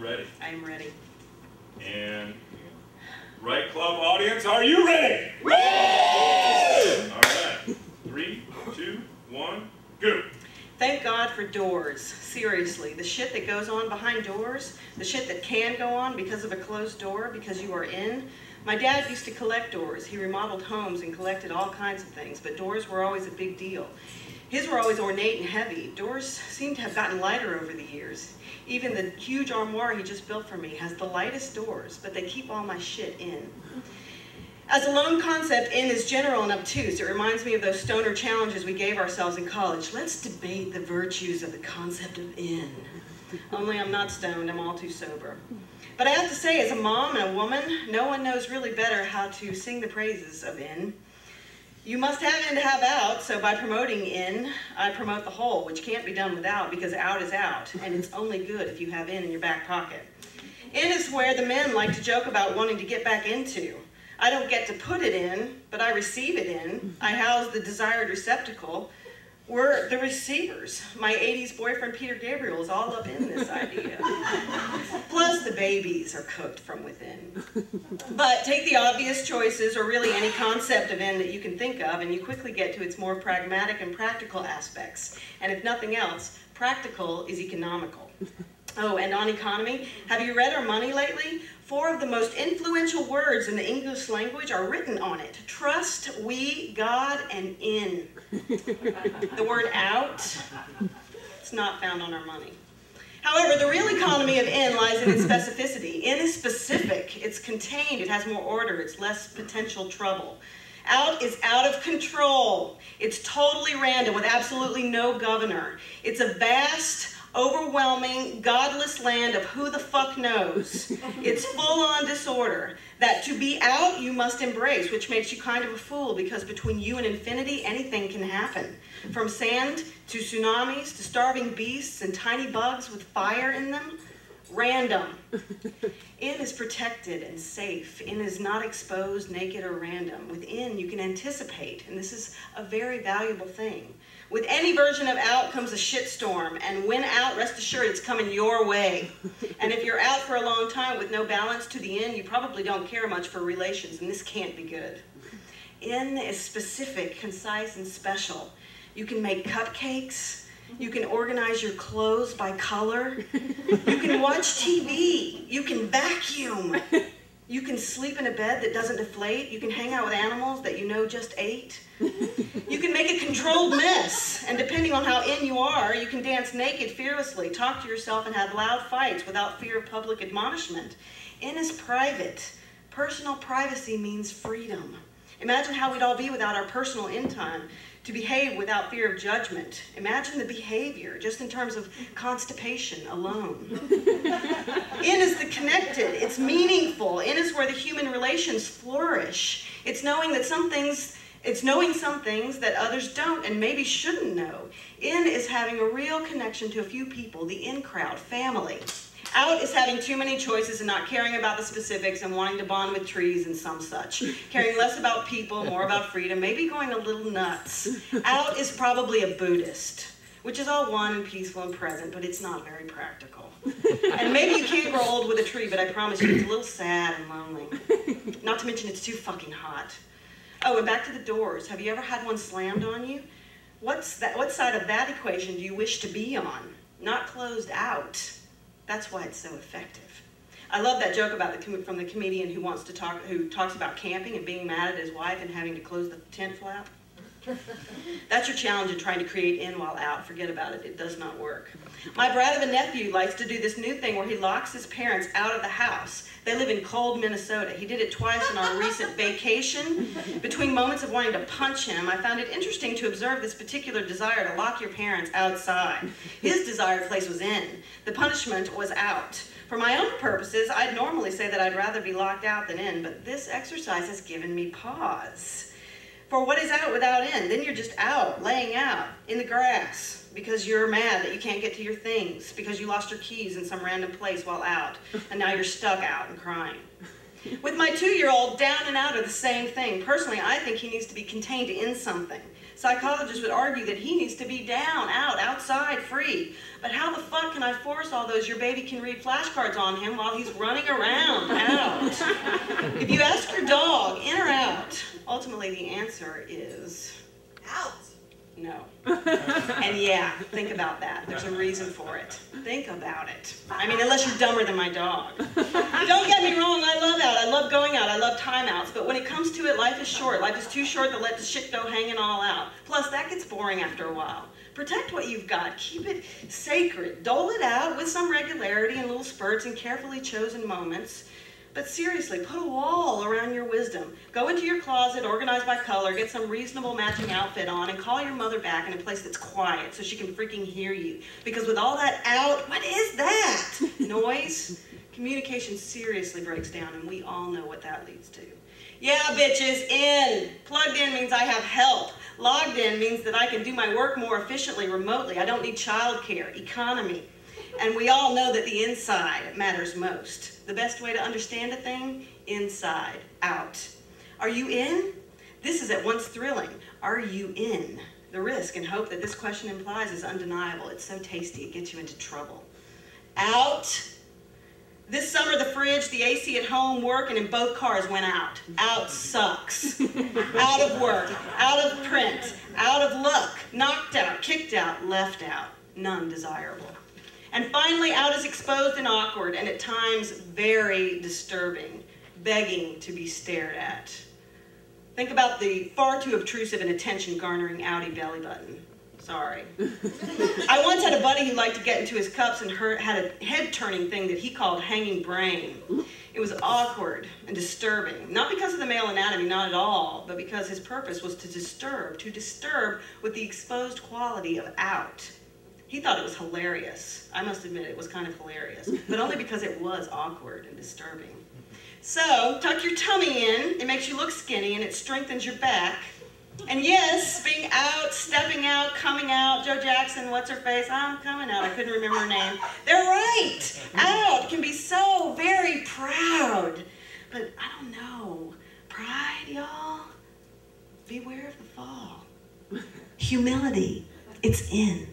ready? I am ready. And right club audience, are you ready? Woo! All right. 3, 2, 1, go. Thank God for doors. Seriously, the shit that goes on behind doors, the shit that can go on because of a closed door, because you are in. My dad used to collect doors. He remodeled homes and collected all kinds of things, but doors were always a big deal. His were always ornate and heavy. Doors seem to have gotten lighter over the years. Even the huge armoire he just built for me has the lightest doors, but they keep all my shit in. As a lone concept, in is general and obtuse. It reminds me of those stoner challenges we gave ourselves in college. Let's debate the virtues of the concept of in. Only I'm not stoned, I'm all too sober. But I have to say, as a mom and a woman, no one knows really better how to sing the praises of in. You must have in to have out, so by promoting in, I promote the whole, which can't be done without, because out is out, and it's only good if you have in your back pocket. In is where the men like to joke about wanting to get back into. I don't get to put it in, but I receive it in. I house the desired receptacle. We're the receivers. My 80s boyfriend Peter Gabriel is all up in this idea. Plus the babies are cooked from within. But take the obvious choices, or really any concept of in that you can think of, and you quickly get to its more pragmatic and practical aspects. And if nothing else, practical is economical. Oh, and on economy, have you read our money lately? 4 of the most influential words in the English language are written on it. Trust, we, God, and in. The word out, it's not found on our money. However, the real economy of in lies in its specificity. In is specific, it's contained, it has more order, it's less potential trouble. Out is out of control. It's totally random with absolutely no governor. It's a vast, overwhelming, godless land of who the fuck knows. It's full-on disorder. That to be out, you must embrace, which makes you kind of a fool, because between you and infinity, anything can happen. From sand to tsunamis to starving beasts and tiny bugs with fire in them. Random. In is protected and safe. In is not exposed, naked, or random. Within, you can anticipate, and this is a very valuable thing. With any version of out comes a shitstorm, and when out, rest assured it's coming your way. And if you're out for a long time with no balance to the in, you probably don't care much for relations, and this can't be good. In is specific, concise, and special. You can make cupcakes. You can organize your clothes by color. You can watch TV. You can vacuum. You can sleep in a bed that doesn't deflate. You can hang out with animals that you know just ate. You can make a controlled mess. And depending on how in you are, you can dance naked fearlessly, talk to yourself, and have loud fights without fear of public admonishment. In is private. Personal privacy means freedom. Imagine how we'd all be without our personal in time, to behave without fear of judgment. Imagine the behavior, just in terms of constipation alone. In is the connected, it's meaningful. In is where the human relations flourish. It's knowing some things that others don't and maybe shouldn't know. In is having a real connection to a few people, the in crowd, family. Out is having too many choices and not caring about the specifics and wanting to bond with trees and some such. Caring less about people, more about freedom, maybe going a little nuts. Out is probably a Buddhist, which is all one and peaceful and present, but it's not very practical. And maybe you can't grow old with a tree, but I promise you it's a little sad and lonely. Not to mention it's too fucking hot. Oh, and back to the doors. Have you ever had one slammed on you? What side of that equation do you wish to be on? Not closed out. That's why it's so effective. I love that joke from the comedian who talks about camping and being mad at his wife and having to close the tent flap. That's your challenge in trying to create in while out. Forget about it. It does not work. My brat of a nephew likes to do this new thing where he locks his parents out of the house. They live in cold Minnesota. He did it twice on our recent vacation. Between moments of wanting to punch him, I found it interesting to observe this particular desire to lock your parents outside. His desired place was in. The punishment was out. For my own purposes, I'd normally say that I'd rather be locked out than in, but this exercise has given me pause. For what is out without in? Then you're just out, laying out, in the grass, because you're mad that you can't get to your things, because you lost your keys in some random place while out, and now you're stuck out and crying. With my 2-year-old, down and out are the same thing. Personally, I think he needs to be contained in something. Psychologists would argue that he needs to be down, out, outside, free. But how the fuck can I force all those your baby can read flashcards on him while he's running around, out? If you ask your dog, in or out, ultimately the answer is Out. no. And yeah, think about that. There's a reason for it. Think about it. I mean, unless you're dumber than my dog. Don't get me wrong, I love out. I love going out. I love timeouts. But when it comes to it, life is short. Life is too short to let the shit go hanging all out. Plus, that gets boring after a while. Protect what you've got. Keep it sacred. Dole it out with some regularity in little spurts and carefully chosen moments. But seriously, put a wall around your wisdom. Go into your closet, organize by color, get some reasonable matching outfit on, and call your mother back in a place that's quiet so she can freaking hear you. Because with all that out, what is that? Noise? Communication seriously breaks down, and we all know what that leads to. Yeah, bitches, in. Plugged in means I have help. Logged in means that I can do my work more efficiently remotely. I don't need childcare, economy. And we all know that the inside matters most. The best way to understand a thing? Inside, out. Are you in? This is at once thrilling. Are you in? The risk and hope that this question implies is undeniable. It's so tasty, it gets you into trouble. Out. This summer, the fridge, the AC at home, work, and in both cars went out. Out sucks. Out of work, out of print, out of luck, knocked out, kicked out, left out. None desirable. And finally, out is exposed and awkward, and at times very disturbing, begging to be stared at. Think about the far too obtrusive and attention-garnering outie belly button. Sorry. I once had a buddy who liked to get into his cups and had a head-turning thing that he called hanging brain. It was awkward and disturbing, not because of the male anatomy, not at all, but because his purpose was to disturb with the exposed quality of out. He thought it was hilarious. I must admit it was kind of hilarious, but only because it was awkward and disturbing. So, tuck your tummy in. It makes you look skinny and it strengthens your back. And yes, being out, stepping out, coming out, Joe Jackson, what's her face? I'm coming out. I couldn't remember her name. They're right. Out can be so very proud. But I don't know. Pride, y'all? Beware of the fall. Humility. It's in.